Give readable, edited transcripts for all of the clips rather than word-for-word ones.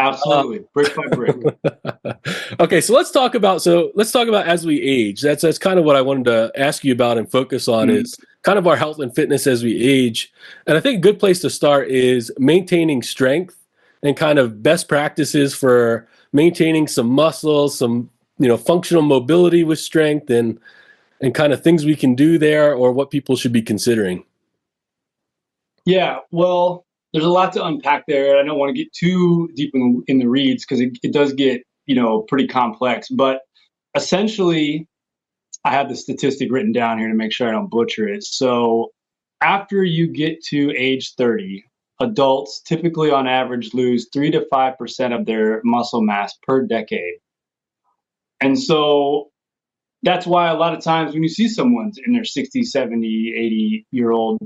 Absolutely, brick by brick. Okay, so let's talk about as we age. That's kind of what I wanted to ask you about and focus on Mhm. is kind of our health and fitness as we age. And I think a good place to start is maintaining strength and kind of best practices for maintaining some muscle, some functional mobility with strength and kind of things we can do there or what people should be considering. Yeah, well, there's a lot to unpack there. I don't want to get too deep in the reads because it does get, pretty complex. But essentially, I have the statistic written down here to make sure I don't butcher it. So after you get to age 30, adults typically on average lose 3 to 5% of their muscle mass per decade. And so that's why a lot of times when you see someone's in their 60, 70, 80-year old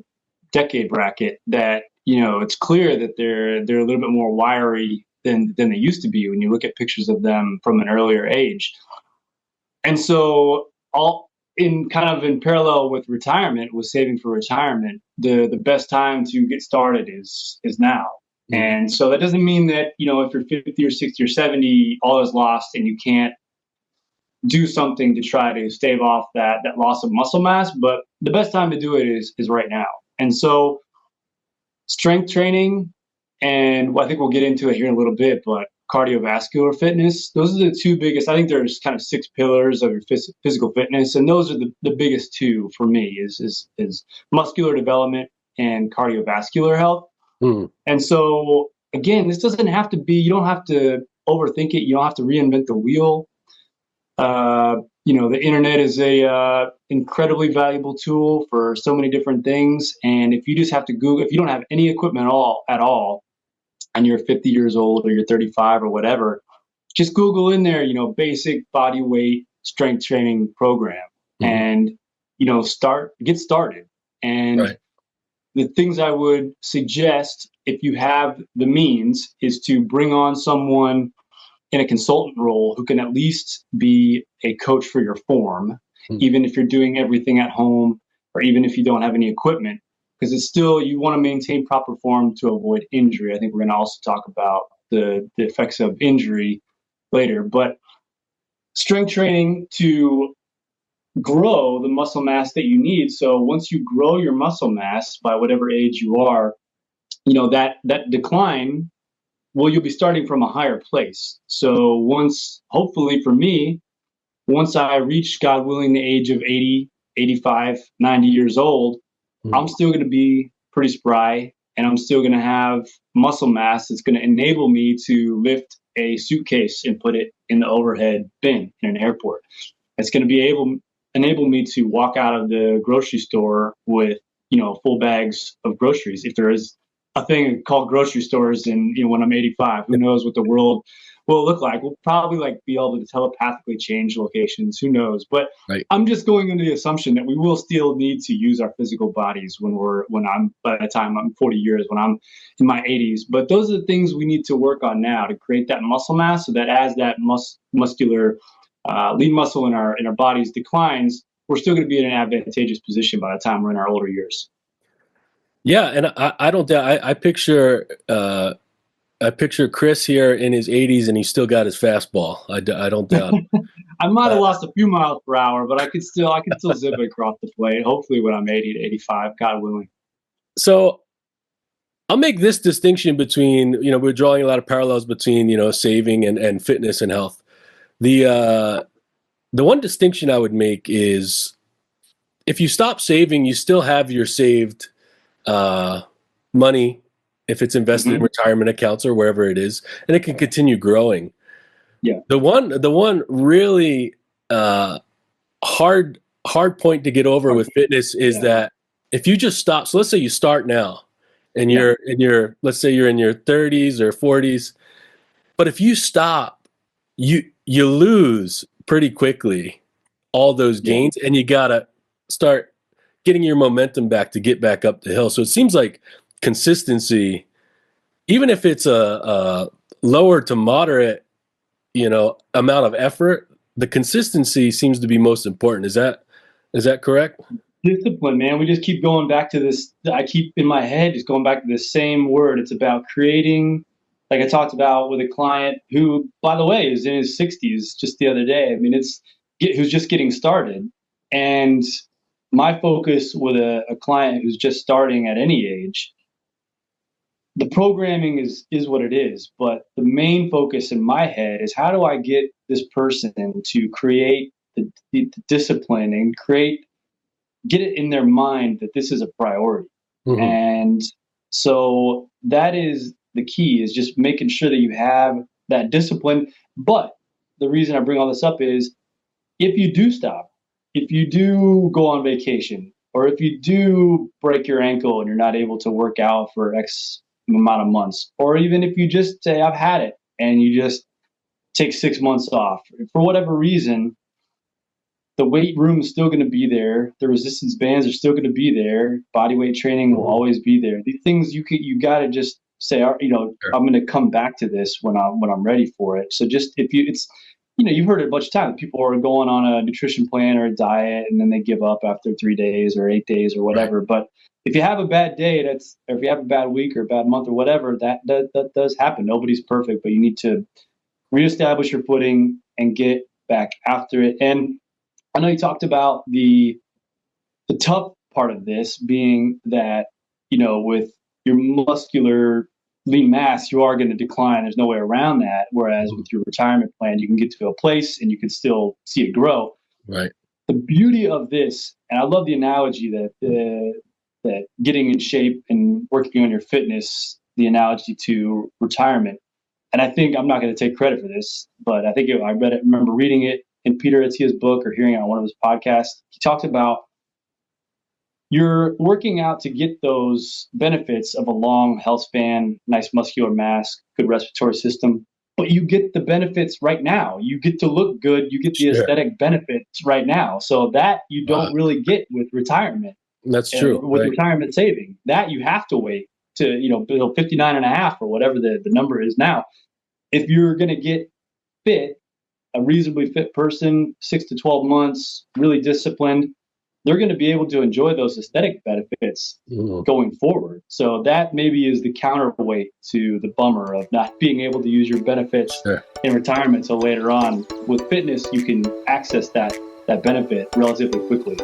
decade bracket that it's clear that they're a little bit more wiry than they used to be when you look at pictures of them from an earlier age. And so all in parallel with retirement, with saving for retirement, the best time to get started is now. And so that doesn't mean that if you're 50 or 60 or 70 all is lost and you can't do something to try to stave off that loss of muscle mass, but the best time to do it is right now. And so strength training, and I think we'll get into it here in a little bit, but cardiovascular fitness, those are the two biggest. I think there's kind of six pillars of your physical fitness, and those are the biggest two for me is muscular development and cardiovascular health. And so again, this doesn't have to be, you don't have to overthink it. You don't have to reinvent the wheel. The internet is a incredibly valuable tool for so many different things. And if you just have to Google, if you don't have any equipment at all, and you're 50 years old or you're 35 or whatever, just Google in there, basic body weight strength training program, and get started. And Right. the things I would suggest, if you have the means, is to bring on someone in a consultant role who can at least be a coach for your form, even if you're doing everything at home or even if you don't have any equipment, because it's still, you want to maintain proper form to avoid injury. I think we're going to also talk about the effects of injury later, but strength training to grow the muscle mass that you need. So once you grow your muscle mass by whatever age you are, that decline, well, you'll be starting from a higher place. So hopefully for me, once I reach, God willing, the age of 80, 85, 90 years old, I'm still going to be pretty spry and I'm still going to have muscle mass that's going to enable me to lift a suitcase and put it in the overhead bin in an airport. It's going to enable me to walk out of the grocery store with, full bags of groceries. If there is a thing called grocery stores and when I'm 85, who knows what the world will look like. We'll probably be able to telepathically change locations, who knows. But Right. I'm just going under the assumption that we will still need to use our physical bodies by the time I'm 40 years, when I'm in my 80s. But those are the things we need to work on now to create that muscle mass, so that as that muscular lean muscle in our bodies declines, we're still going to be in an advantageous position by the time we're in our older years. Yeah, and I don't doubt. I picture Chris here in his 80s, and he's still got his fastball. I don't doubt. I might have lost a few miles per hour, but I could still zip it across the plate. Hopefully, when I'm 80 to 85, God willing. So I'll make this distinction between we're drawing a lot of parallels between saving and fitness and health. The one distinction I would make is if you stop saving, you still have your saved money if it's invested in retirement accounts or wherever it is, and it can continue growing. Yeah. The one really hard point to get over with fitness is that if you just stop, so let's say you start now and let's say you're in your 30s or 40s, but if you stop, you lose pretty quickly all those gains, and you gotta start getting your momentum back to get back up the hill. So it seems like consistency, even if it's a lower to moderate amount of effort, the consistency seems to be most important. Is that correct? Discipline, man. We just keep going back to this. I keep in my head just going back to the same word. It's about creating like I talked about with a client who, by the way, is in his 60s just the other day. I mean, who's just getting started. And my focus with a client who's just starting at any age, the programming is what it is, but the main focus in my head is how do I get this person to create the discipline and get it in their mind that this is a priority. Mm-hmm. And so that is the key, is just making sure that you have that discipline. But the reason I bring all this up is if you do stop, if you do go on vacation, or if you do break your ankle and you're not able to work out for X amount of months, or even if you just say, I've had it, and you just take 6 months off, for whatever reason, the weight room is still going to be there. The resistance bands are still going to be there. Body weight training will always be there. These things you got to just say, I'm going to come back to this when I'm ready for it. So just you've heard it a bunch of times. People are going on a nutrition plan or a diet, and then they give up after 3 days or 8 days or whatever. Right. But if you have a bad day, or if you have a bad week or a bad month or whatever, that does happen. Nobody's perfect, but you need to reestablish your footing and get back after it. And I know you talked about the tough part of this being that, with your muscular lean mass, you are going to decline. There's no way around that. Whereas with your retirement plan, you can get to a place and you can still see it grow. Right. The beauty of this, and I love the analogy that getting in shape and working on your fitness, the analogy to retirement. And I think I'm not going to take credit for this, but I think I read it, remember reading it in Peter Attia's book or hearing it on one of his podcasts. He talked about you're working out to get those benefits of a long health span, nice muscular mass, good respiratory system, but you get the benefits right now. You get to look good. You get the aesthetic benefits right now. So that you don't really get with retirement. That's true. With retirement saving, that you have to wait to, build 59 and a half or whatever the number is now. If you're going to get fit, a reasonably fit person, 6 to 12 months, really disciplined, they're going to be able to enjoy those aesthetic benefits going forward. So that maybe is the counterweight to the bummer of not being able to use your benefits in retirement. So later on with fitness, you can access that benefit relatively quickly.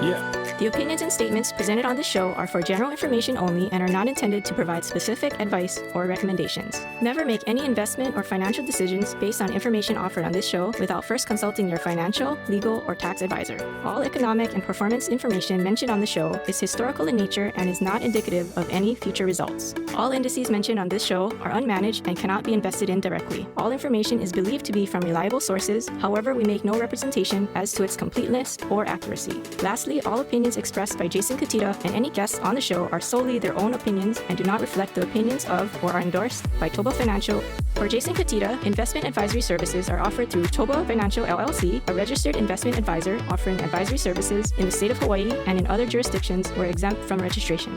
Yeah. The opinions and statements presented on this show are for general information only and are not intended to provide specific advice or recommendations. Never make any investment or financial decisions based on information offered on this show without first consulting your financial, legal, or tax advisor. All economic and performance information mentioned on the show is historical in nature and is not indicative of any future results. All indices mentioned on this show are unmanaged and cannot be invested in directly. All information is believed to be from reliable sources. However, we make no representation as to its completeness or accuracy. Lastly, all opinions expressed by Jason Cutitta and any guests on the show are solely their own opinions and do not reflect the opinions of or are endorsed by ToBA Financial. For Jason Cutitta, investment advisory services are offered through ToBA Financial LLC, a registered investment advisor offering advisory services in the state of Hawaii and in other jurisdictions where exempt from registration.